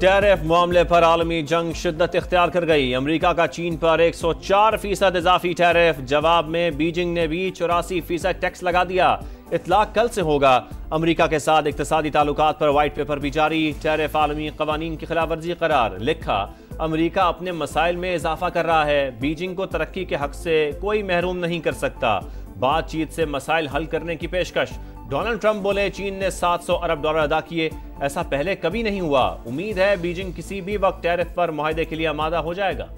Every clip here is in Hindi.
टैरिफ मामले पर आलमी जंग शिद्दत इख्तियार कर गई। अमरीका का चीन पर 104% इजाफी टैरिफ। जवाब में बीजिंग ने भी 84% टैक्स लगा दिया। इतलाक कल से होगा। अमरीका के साथ इक्तिसादी ताल्लुकात पर व्हाइट पेपर भी जारी। टैरिफ आलमी कवानीन की खिलाफ वर्जी करार। लिखा, अमरीका अपने मसाइल में इजाफा कर रहा है। बीजिंग को तरक्की के हक से कोई महरूम नहीं कर सकता। बातचीत से मसाइल हल करने की पेशकश। डोनाल्ड ट्रंप बोले, चीन ने $700 अरब अदा किए, ऐसा पहले कभी नहीं हुआ। उम्मीद है बीजिंग किसी भी वक्त टैरिफ पर मुआहदे के लिए आमादा हो जाएगा।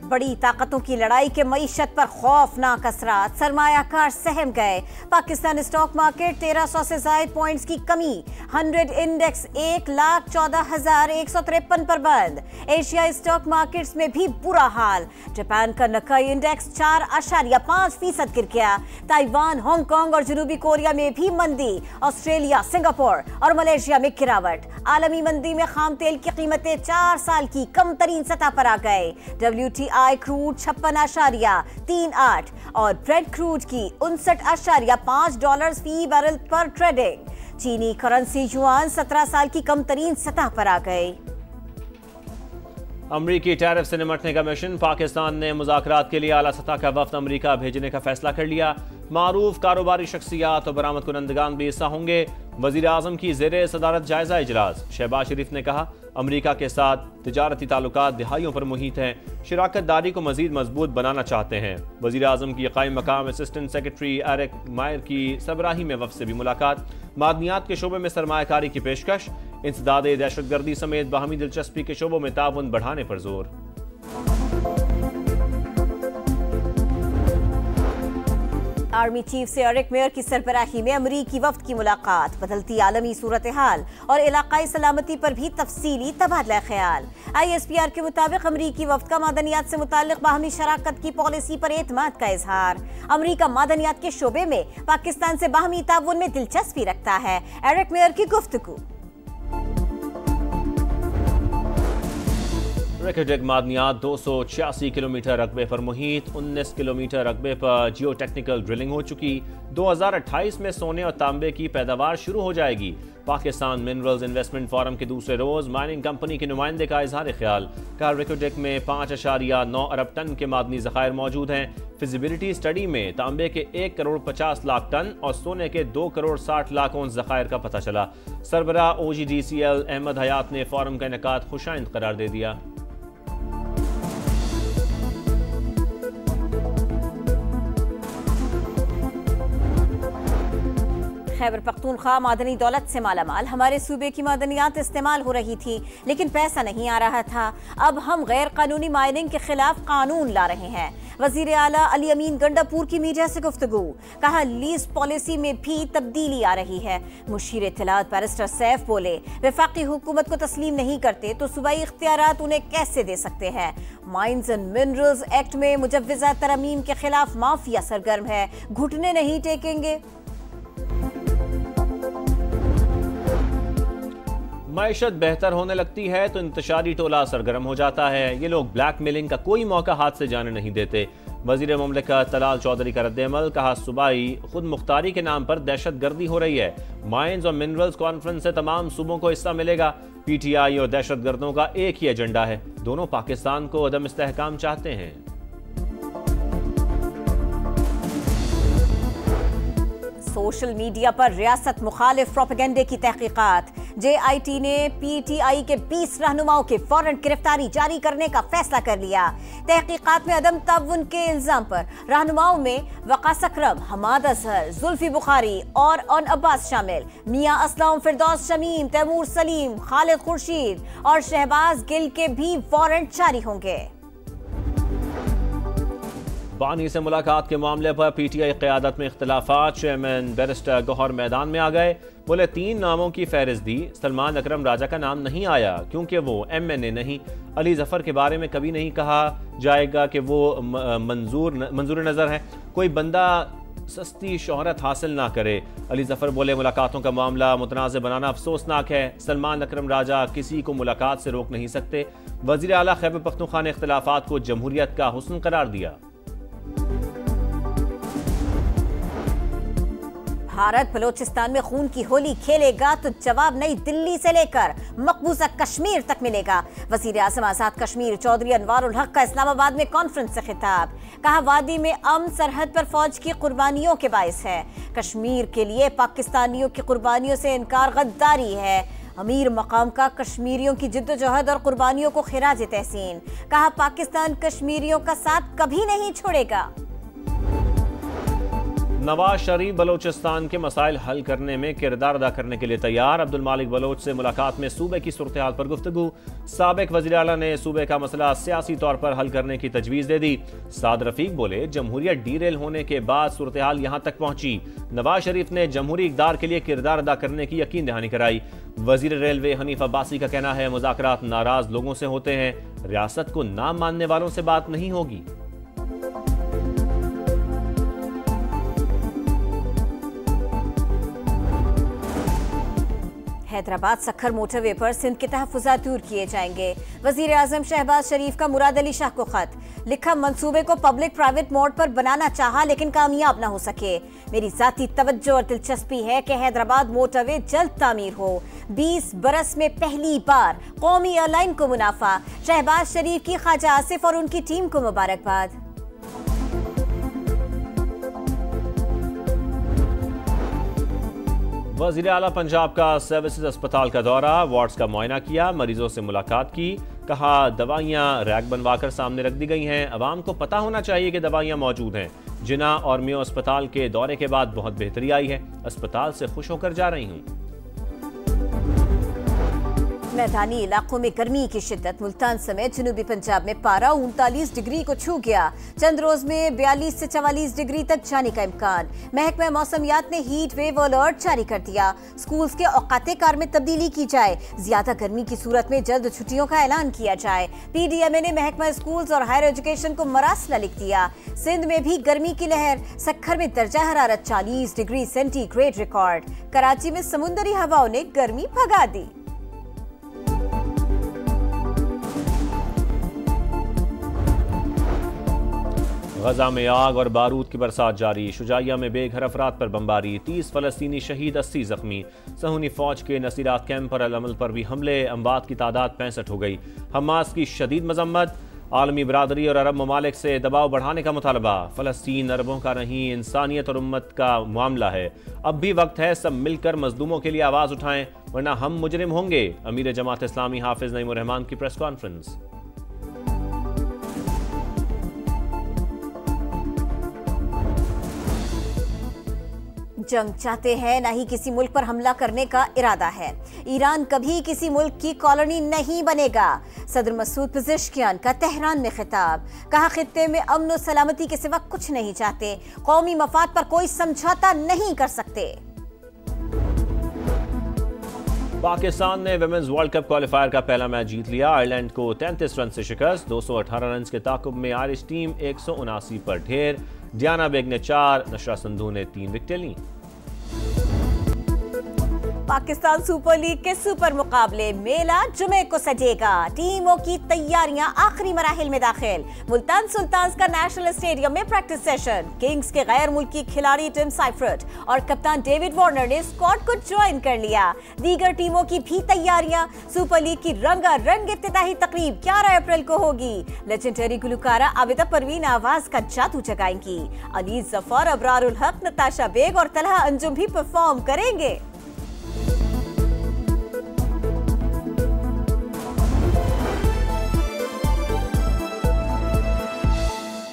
बड़ी ताकतों की लड़ाई के मईशत पर खौफनाक असरात। सरमायाकार सहम गए। पाकिस्तान स्टॉक मार्केट 1300 से ज़ायद पॉइंट्स की कमी। 100 इंडेक्स 1,14,153 पर बंद। एशियाई स्टॉक मार्केट्स में भी बुरा हाल। जापान का नकाई इंडेक्स 4.5% गिर गया। ताइवान, हांगकांग और जनूबी कोरिया में भी मंदी। ऑस्ट्रेलिया, सिंगापुर और मलेशिया में गिरावट। आलमी मंदी में खाम तेल की कीमतें 4 साल की कम तरीन सतह पर आ गए। WTI क्रूड 56.38 और ब्रेंट क्रूड की $59.5 फी बैरल पर ट्रेडिंग। चीनी करेंसी युआन 17 साल की कम तरीन सतह पर आ गए। अमरीकी टैरिफ से निपटने का मिशन। पाकिस्तान ने मुज़ाकरात के लिए आला सतह का वफ्द अमरीका भेजने का फैसला कर लिया। मारूफ कारोबारी शख्सियात और बरामद कुनंदगान भी हिस्सा होंगे। वज़ीर आज़म की ज़ेरे सदारत जायजा इजलास। शहबाज शरीफ ने कहा, अमरीका के साथ तिजारती ताल्लुकात दिहाइयों पर मुहित हैं। शराकत दारी को मज़ीद मजबूत बनाना चाहते हैं। वज़ीर आज़म की कायम मकाम असिस्टेंट सेक्रेटरी एरिक मायर की सबराही में वफ़द से भी मुलाकात। मादनियात के शोबे में सरमायाकारी की पेशकश। इंसदाद दहशतगर्दी समेत बाहमी दिलचस्पी के शोबों में ताउन बढ़ाने पर जोर। आर्मी चीफ से एरिक मेयर की सरबराही में अमरीकी वफ्द की मुलाकात। बदलती आलमी सूरत हाल और इलाकाई सलामती पर भी तफसीली तबादला ख्याल। ISPR के मुताबिक अमरीकी वफ्द का मादनियात से मुताल्लिक बाहमी शराकत की पॉलिसी पर एतमाद का इजहार। अमरीका मादनियात के शोबे में पाकिस्तान से बाहमी ताउन में दिलचस्पी रखता है। एरिक मेयर की गुफ्तगू। रिकॉर्ड मादनियात 286 किलोमीटर रकबे पर मुहित। 19 किलोमीटर रकबे पर जियो टेक्निकल ड्रिलिंग हो चुकी। 2028 में सोने और तांबे की पैदावार शुरू हो जाएगी। पाकिस्तान मिनरल्स इन्वेस्टमेंट फोरम के दूसरे रोज माइनिंग कंपनी के नुमाइंदे का इजहार ख्याल। कहा, रिकॉर्ड में 5.9 अरब टन के मादनी ज़खायर मौजूद हैं। फिजिबिलिटी स्टडी में तांबे के 1,50,00,000 टन और सोने के 2,60,00,000 औंस ज़खायर का पता चला। सरबरा OGDCL अहमद हयात ने फोरम का इनेकाद खुशाइंद करार दे दिया। खैबर पख्तूनख्वा मादनी दौलत से मालामाल। हमारे सूबे की मादनियात इस्तेमाल हो रही थी लेकिन पैसा नहीं आ रहा था। अब हम गैर कानूनी माइनिंग के खिलाफ कानून ला रहे हैं। वजीर आला अली अमीन गंडापुर की मीडिया से गुफ्तगू। कहा, लीज पॉलिसी में भी तब्दीली आ रही है। मुशीर इत्तलात बैरिस्टर सैफ बोले, वफाकी हुकूमत को तस्लीम नहीं करते तो सूबाई इख्तियारात उन्हें कैसे दे सकते हैं। माइंस एंड मिनरल्स एक्ट में मुजव्वज़ा तरमीम के खिलाफ माफिया सरगर्म है, घुटने नहीं टेकेंगे। मईशत बेहतर होने लगती है तो इंतशारी टोला सरगर्म हो जाता है। ये लोग ब्लैक मेलिंग का कोई मौका हाथ से जाने नहीं देते। वजीर मुमलिकत तलाल चौधरी का रद्द-ए-अमल। कहा, सूबाई खुद मुख्तारी के नाम पर दहशत गर्दी हो रही है। माइंस और मिनरल्स कॉन्फ्रेंस से तमाम सूबों को हिस्सा मिलेगा। PTI और दहशत गर्दों का एक ही एजेंडा है। दोनों पाकिस्तान को अदम इस्तेहकाम चाहते हैं। सोशल मीडिया पर रियासत मुखालिफ प्रोपेगेंडे की तहकीकात। JIT ने PTI के 20 रहनुमाओं के फौरन गिरफ्तारी जारी करने का फैसला कर लिया। तहकीकात में अदम ताउन के इल्जाम पर रहनुमाओं में वकास अकरम, हमाद अजहर, जुल्फी बुखारी और ऑन अब्बास शामिल। मियां असलम, फिरदौस शमीम, तैमूर सलीम, खालिद खुर्शीद और शहबाज गिल के भी वारंट जारी होंगे। बानी से मुलाकात के मामले पर PTI क़यादत में इख्तिलाफात। चेयरमैन बैरिस्टर गौहर मैदान में आ गए। बोले, 3 नामों की फहरिस्त दी, सलमान अकरम राजा का नाम नहीं आया क्योंकि वो MNA नहीं। अली जफर के बारे में कभी नहीं कहा जाएगा कि वो मंजूर नज़र है। कोई बंदा सस्ती शोहरत हासिल ना करे। अली जफर बोले, मुलाकातों का मामला मुतनाज़ बनाना अफसोसनाक है। सलमान अकरम राजा किसी को मुलाकात से रोक नहीं सकते। वज़ीर आला खैबर पख्तूनख्वा ने इख्तिलाफात को जमहूरियत का हुस्न करार दिया। भारत बलोचिस्तान में खून की होली खेलेगा तो जवाब नई दिल्ली से लेकर मकबूजा कश्मीर तक मिलेगा। वजीर आजम आजाद कश्मीर चौधरी अनवार उल हक का इस्लामाबाद में कॉन्फ्रेंस से खिताब। कहा, वादी में अमन सरहद पर फौज की कुर्बानियों के बायस है। कश्मीर के लिए पाकिस्तानियों की कुर्बानियों से इनकार गद्दारी है। अमीर मकाम का कश्मीरियों की जिद्दोजहद और कुर्बानियों को खिराज तहसीन। कहा, पाकिस्तान कश्मीरियों का साथ कभी नहीं छोड़ेगा। नवाज शरीफ बलोचिस्तान के मसाइल हल करने में किरदार अदा करने के लिए तैयार। अब्दुल मालिक बलोच से मुलाकात में सूबे की सूरत हाल पर गुफ्तगू। साबिक वज़ीर आला ने सूबे का मसला सियासी तौर पर हल करने की तजवीज़ दे दी। साद रफीक बोले, जमहूरियत डीरेल होने के बाद सूरत हाल यहाँ तक पहुंची। नवाज शरीफ ने जमहूरी इक़दार के लिए किरदार अदा करने की यकीन दहानी कराई। वज़ीर रेलवे हनीफ अब्बासी का कहना है, मुज़ाकरात नाराज लोगों से होते हैं, रियासत को ना मानने वालों से बात नहीं होगी। हैदराबाद सखर मोटरवे पर सिंध के तहफ़्फ़ुज़ात दूर किए जाएंगे। वज़ीर आज़म शहबाज शरीफ का मुराद अली शाह को खत लिखा, मंसूबे को पब्लिक प्राइवेट मोड पर बनाना चाहा लेकिन कामयाब ना हो सके। मेरी ज़ाती तवज्जो और दिलचस्पी है कि हैदराबाद मोटरवे जल्द तामीर हो। 20 बरस में पहली बार कौमी एयरलाइन को मुनाफा। शहबाज शरीफ की ख्वाजा आसिफ और उनकी टीम को मुबारकबाद। वज़ीर आला पंजाब का सर्विसेज अस्पताल का दौरा, वार्ड्स का मुआयना किया, मरीजों से मुलाकात की। कहा, दवाइयाँ रैक बनवाकर सामने रख दी गई हैं, अवाम को पता होना चाहिए कि दवाइयाँ मौजूद हैं। जिना और मियो अस्पताल के दौरे के बाद बहुत बेहतरी आई है, अस्पताल से खुश होकर जा रही हूँ। मैदानी इलाकों में गर्मी की शिद्दत। मुल्तान समेत जनूबी पंजाब में पारा 39 डिग्री को छू गया। चंद रोज में 42 से 44 डिग्री तक जाने का इम्कान। महकमा मौसमियात ने हीट वेव अलर्ट जारी कर दिया। स्कूल्स के औकाते कार में तब्दीली की जाए। ज्यादा गर्मी की सूरत में जल्द छुट्टियों का ऐलान किया जाए। PDMA ने महकमा स्कूल्स और हायर एजुकेशन को मरासला लिख दिया। सिंध में भी गर्मी की लहर। सखर में दर्जा हरारत 40 डिग्री सेंटीग्रेड रिकॉर्ड। कराची में समुद्री हवाओं ने गर्मी भगा दी। गजा में आग और बारूद की बरसात जारी। शुजाइया में बेघर अफराद पर बमबारी। 30 फलस्तीनी शहीद, 80 जख्मी। सहूनी फौज के नसीरात कैंप पर अल-अमल पर भी हमले। अमवात की तादाद 65 हो गई। हमास की शदीद मजम्मत। आलमी बरादरी और अरब ममालिक से दबाव बढ़ाने का मुतालबा। फलस्तीन अरबों का नहीं, इंसानियत और उम्मत का मामला है। अब भी वक्त है सब मिलकर मजलूमों के लिए आवाज़ उठाएं, वरना हम मुजरिम होंगे। अमीर जमात इस्लामी हाफिज नईम उर रहमान की प्रेस कॉन्फ्रेंस। जंग चाहते हैं, ना ही किसी मुल्क पर हमला करने का इरादा है। ईरान कभी किसी मुल्क की कॉलोनी नहीं बनेगा। सदर मसूद पेज़ेश्कियान का तेहरान में खिताब। कहा, खित्ते में अमन और सलामती के सिवा कुछ नहीं चाहते। कौमी मफाद पर कोई समझौता नहीं कर सकते। पाकिस्तान ने विमेंस वर्ल्ड कप क्वालिफायर का पहला मैच जीत लिया। आयरलैंड को 33 रन से शिकस्त। 218 रन के ताकुब में आयरिश टीम 179 पर ढेर। डियाना बेग ने 4, नशरा संधू ने 3 विकेटें लीं। पाकिस्तान सुपर लीग के सुपर मुकाबले मेला जुमे को सजेगा। टीमों की तैयारियां आखिरी मराहिल में दाखिल। मुल्तान सुल्तान्स का नेशनल स्टेडियम में प्रैक्टिस सेशन। किंग्स के गैर मुल्की खिलाड़ी टिम साइफर्ट और कप्तान डेविड वार्नर ने स्क्वाड को ज्वाइन कर लिया। दीगर टीमों की भी तैयारियां। सुपर लीग की रंगारंग इफ्तिताही तकरीब 11 अप्रैल को होगी। लेजेंडरी गुलकारा आबिदा परवीन आवाज का जादू जगाएंगी। अली जफर, अबरार उल हक, नताशा बेग और तलहा अंजुम भी परफॉर्म करेंगे।